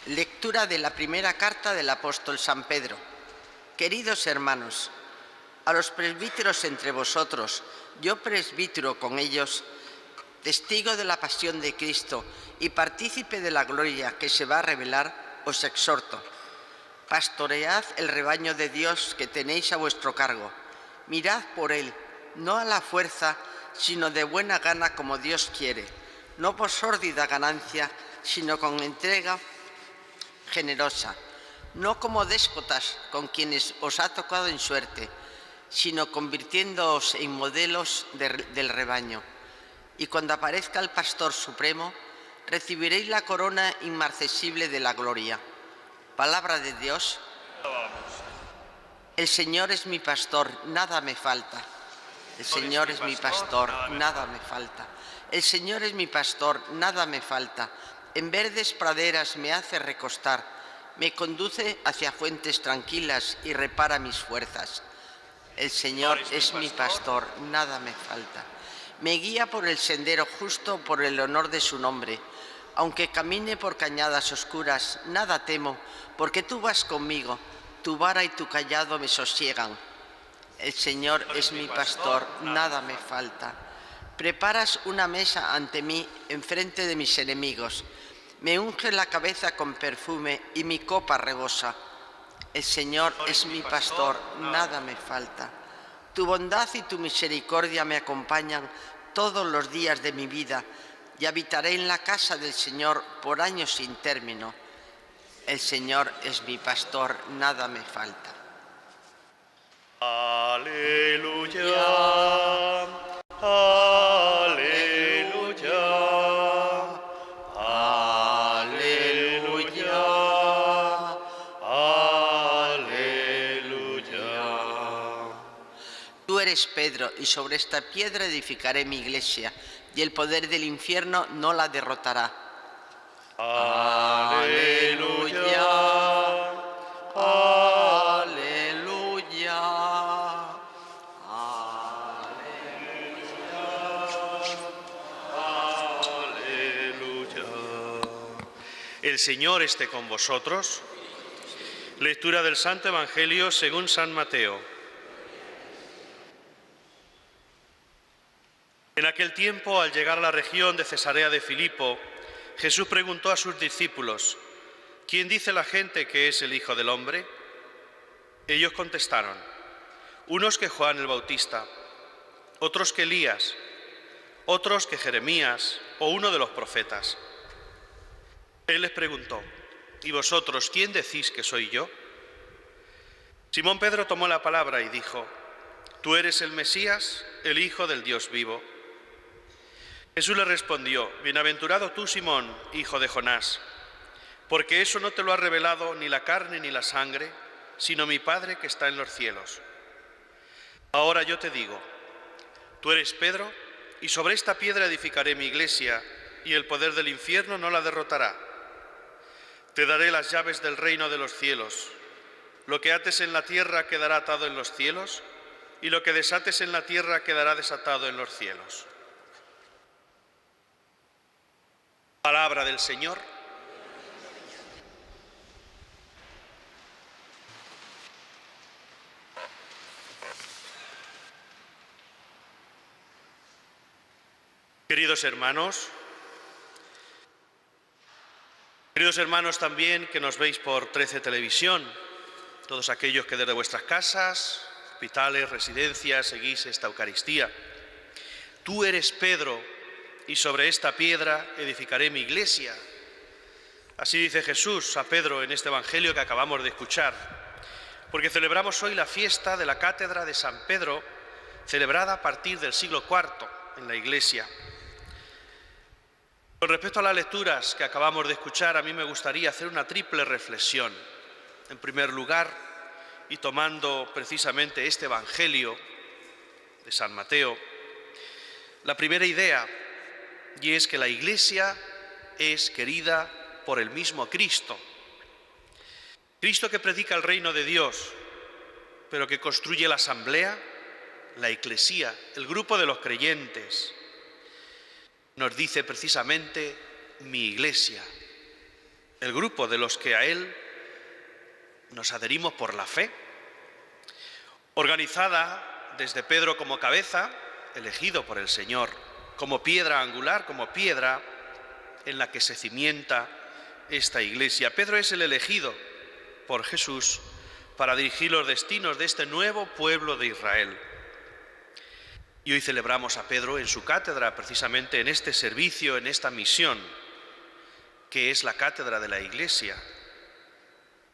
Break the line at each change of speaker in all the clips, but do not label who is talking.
Lectura de la primera carta del apóstol San Pedro. Queridos hermanos, a los presbíteros entre vosotros, yo presbítero con ellos, testigo de la pasión de Cristo y partícipe de la gloria que se va a revelar, os exhorto. Pastoread el rebaño de Dios que tenéis a vuestro cargo. Mirad por él, no a la fuerza, sino de buena gana como Dios quiere, no por sórdida ganancia, sino con entrega generosa, no como déspotas con quienes os ha tocado en suerte, sino convirtiéndoos en modelos del rebaño. Y cuando aparezca el Pastor Supremo, recibiréis la corona inmarcesible de la gloria. Palabra de Dios. El Señor es mi pastor, nada me falta. El Señor es mi pastor, nada me falta. El Señor es mi pastor, nada me falta. En verdes praderas me hace recostar, me conduce hacia fuentes tranquilas y repara mis fuerzas. El Señor es mi pastor, nada me falta. Me guía por el sendero justo por el honor de su nombre. Aunque camine por cañadas oscuras, nada temo, porque tú vas conmigo, tu vara y tu cayado me sosiegan. El Señor es mi pastor, nada me falta. Preparas una mesa ante mí enfrente de mis enemigos. Me unge la cabeza con perfume y mi copa rebosa. El Señor es mi pastor, nada me falta. Tu bondad y tu misericordia me acompañan todos los días de mi vida y habitaré en la casa del Señor por años sin término. El Señor es mi pastor, nada me falta.
Aleluya, aleluya, aleluya, aleluya.
Tú eres Pedro, y sobre esta piedra edificaré mi iglesia, y el poder del infierno no la derrotará. Aleluya, aleluya,
Aleluya. El Señor esté con vosotros. Lectura del Santo Evangelio según San Mateo. En aquel tiempo, al llegar a la región de Cesarea de Filipo, Jesús preguntó a sus discípulos: ¿Quién dice la gente que es el Hijo del Hombre? Ellos contestaron: unos que Juan el Bautista, otros que Elías, otros que Jeremías o uno de los profetas. Él les preguntó: ¿y vosotros quién decís que soy yo? Simón Pedro tomó la palabra y dijo: Tú eres el Mesías, el Hijo del Dios vivo. Jesús le respondió: Bienaventurado tú, Simón, hijo de Jonás, porque eso no te lo ha revelado ni la carne ni la sangre, sino mi Padre que está en los cielos. Ahora yo te digo: tú eres Pedro, y sobre esta piedra edificaré mi iglesia, y el poder del infierno no la derrotará. Te daré las llaves del reino de los cielos. Lo que ates en la tierra quedará atado en los cielos, y lo que desates en la tierra quedará desatado en los cielos. Palabra del Señor. Queridos hermanos también que nos veis por 13 Televisión, todos aquellos que desde vuestras casas, hospitales, residencias, seguís esta Eucaristía. Tú eres Pedro, y sobre esta piedra edificaré mi iglesia. Así dice Jesús a Pedro en este Evangelio que acabamos de escuchar, porque celebramos hoy la fiesta de la Cátedra de San Pedro, celebrada a partir del siglo IV en la Iglesia. Con respecto a las lecturas que acabamos de escuchar, a mí me gustaría hacer una triple reflexión. En primer lugar, y tomando precisamente este Evangelio de San Mateo, la primera idea, y es que la Iglesia es querida por el mismo Cristo. Cristo que predica el reino de Dios, pero que construye la asamblea, la eclesía, el grupo de los creyentes. Nos dice precisamente mi iglesia. el grupo de los que a él nos adherimos por la fe, organizada desde Pedro como cabeza, elegido por el Señor, como piedra angular, como piedra en la que se cimienta esta iglesia. Pedro es el elegido por Jesús para dirigir los destinos de este nuevo pueblo de Israel. Y hoy celebramos a Pedro en su cátedra, precisamente en este servicio, en esta misión, que es la cátedra de la Iglesia.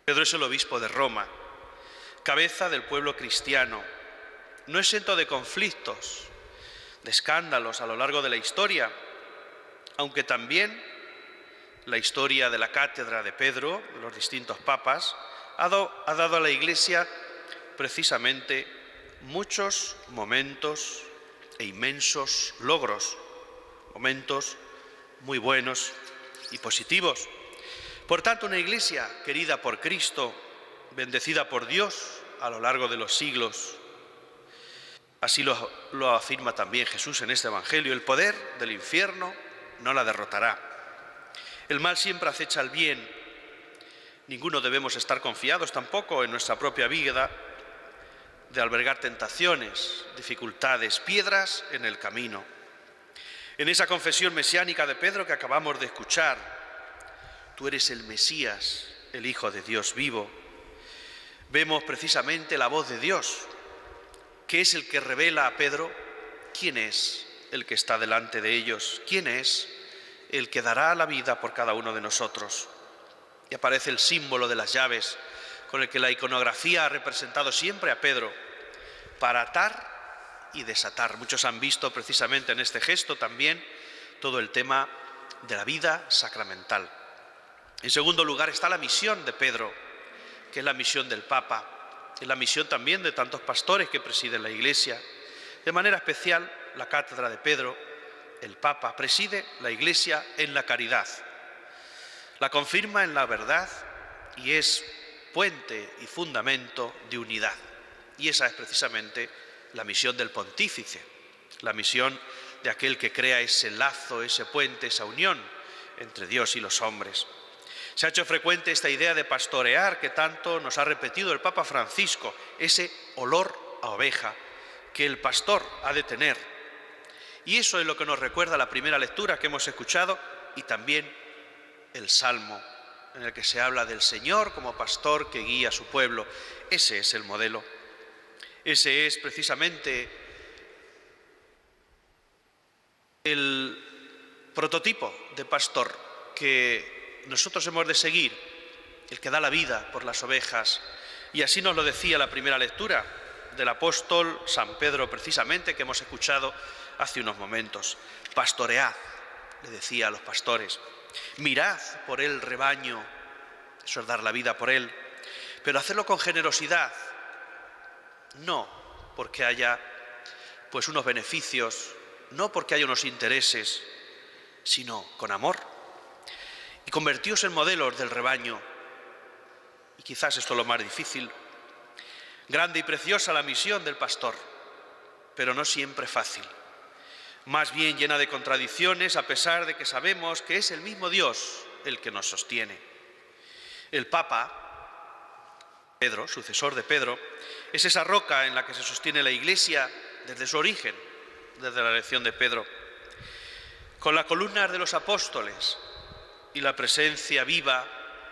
Pedro es el obispo de Roma, cabeza del pueblo cristiano. No exento de conflictos, de escándalos a lo largo de la historia, aunque también la historia de la cátedra de Pedro, los distintos papas, ha dado a la Iglesia precisamente muchos momentos e inmensos logros, momentos muy buenos y positivos. Por tanto, una iglesia querida por Cristo, bendecida por Dios a lo largo de los siglos. Así lo afirma también Jesús en este Evangelio: el poder del infierno no la derrotará. El mal siempre acecha al bien. Ninguno debemos estar confiados tampoco en nuestra propia vida de albergar tentaciones, dificultades, piedras en el camino. En esa confesión mesiánica de Pedro que acabamos de escuchar: tú eres el Mesías, el Hijo de Dios vivo, vemos precisamente la voz de Dios, que es el que revela a Pedro quién es el que está delante de ellos, quién es el que dará la vida por cada uno de nosotros. Y aparece el símbolo de las llaves, con el que la iconografía ha representado siempre a Pedro, para atar y desatar. Muchos han visto precisamente en este gesto también todo el tema de la vida sacramental. En segundo lugar está la misión de Pedro, que es la misión del Papa, es la misión también de tantos pastores que presiden la Iglesia. De manera especial, la cátedra de Pedro, el Papa, preside la Iglesia en la caridad, la confirma en la verdad y es puente y fundamento de unidad. Y esa es precisamente la misión del pontífice, la misión de aquel que crea ese lazo, ese puente, esa unión entre Dios y los hombres. Se ha hecho frecuente esta idea de pastorear que tanto nos ha repetido el Papa Francisco, ese olor a oveja que el pastor ha de tener. Y eso es lo que nos recuerda la primera lectura que hemos escuchado y también el Salmo, en el que se habla del Señor como pastor que guía a su pueblo. Ese es el modelo. Ese es precisamente el prototipo de pastor que nosotros hemos de seguir, el que da la vida por las ovejas. Y así nos lo decía la primera lectura del apóstol San Pedro, precisamente, que hemos escuchado hace unos momentos. Pastoread, le decía a los pastores, mirad por el rebaño, eso es dar la vida por él, pero hacerlo con generosidad, no porque haya pues unos beneficios, no porque haya unos intereses, sino con amor. Y convertíos en modelos del rebaño. Y quizás esto es lo más difícil. Grande y preciosa la misión del pastor, pero no siempre fácil. Más bien llena de contradicciones, a pesar de que sabemos que es el mismo Dios el que nos sostiene. El Papa, Pedro, sucesor de Pedro, es esa roca en la que se sostiene la Iglesia desde su origen, desde la elección de Pedro. Con las columnas de los apóstoles y la presencia viva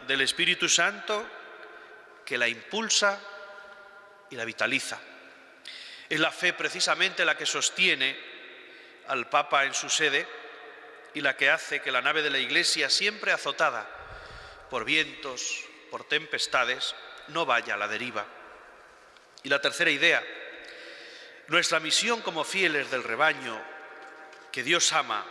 del Espíritu Santo que la impulsa y la vitaliza. Es la fe precisamente la que sostiene al Papa en su sede y la que hace que la nave de la Iglesia, siempre azotada por vientos, por tempestades, no vaya a la deriva. Y la tercera idea, nuestra misión como fieles del rebaño que Dios ama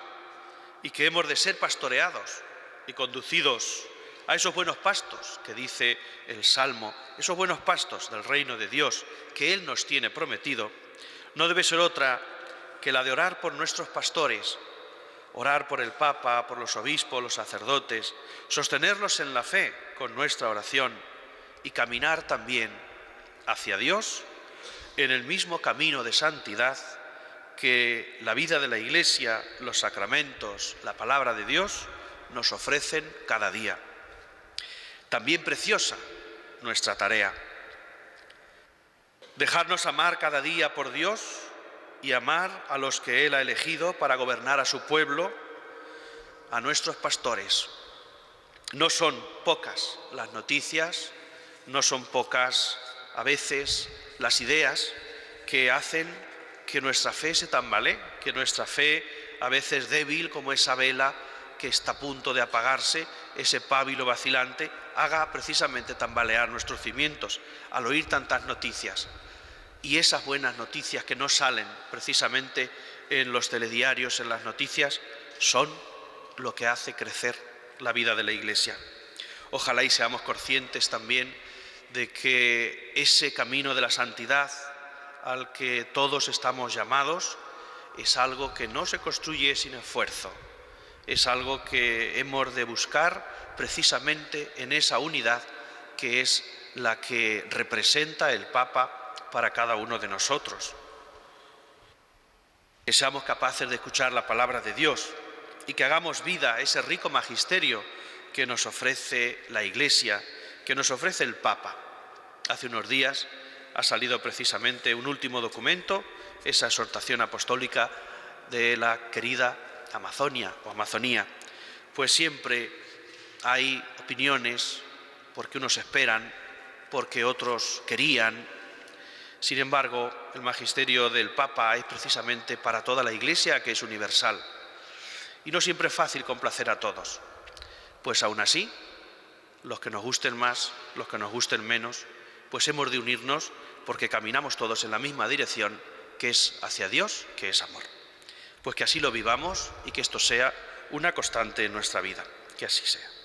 y que hemos de ser pastoreados y conducidos a esos buenos pastos que dice el Salmo, esos buenos pastos del reino de Dios que Él nos tiene prometido, no debe ser otra que la de orar por nuestros pastores, orar por el Papa, por los obispos, los sacerdotes, sostenerlos en la fe con nuestra oración y caminar también hacia Dios en el mismo camino de santidad que la vida de la Iglesia, los sacramentos, la palabra de Dios nos ofrecen cada día. también preciosa nuestra tarea. Dejarnos amar cada día por Dios y amar a los que Él ha elegido para gobernar a su pueblo, a nuestros pastores. No son pocas las noticias, no son pocas a veces las ideas que hacen que nuestra fe se tambalee, que nuestra fe a veces débil como esa vela que está a punto de apagarse, ese pábilo vacilante, haga precisamente tambalear nuestros cimientos al oír tantas noticias. Y esas buenas noticias que no salen precisamente en los telediarios, en las noticias, son lo que hace crecer la vida de la Iglesia. Ojalá y seamos conscientes también de que ese camino de la santidad al que todos estamos llamados es algo que no se construye sin esfuerzo, es algo que hemos de buscar precisamente en esa unidad que es la que representa el Papa para cada uno de nosotros. Que seamos capaces de escuchar la palabra de Dios y que hagamos vida a ese rico magisterio que nos ofrece la Iglesia, que nos ofrece el Papa. Hace unos días ha salido precisamente un último documento, esa exhortación apostólica de la querida Amazonia o Amazonía. Pues siempre hay opiniones, porque unos esperan, porque otros querían. Sin embargo, el magisterio del Papa es precisamente para toda la Iglesia, que es universal. Y no siempre es fácil complacer a todos. Pues aún así, los que nos gusten más, los que nos gusten menos, pues hemos de unirnos porque caminamos todos en la misma dirección, que es hacia Dios, que es amor. Pues que así lo vivamos y que esto sea una constante en nuestra vida. Que así sea.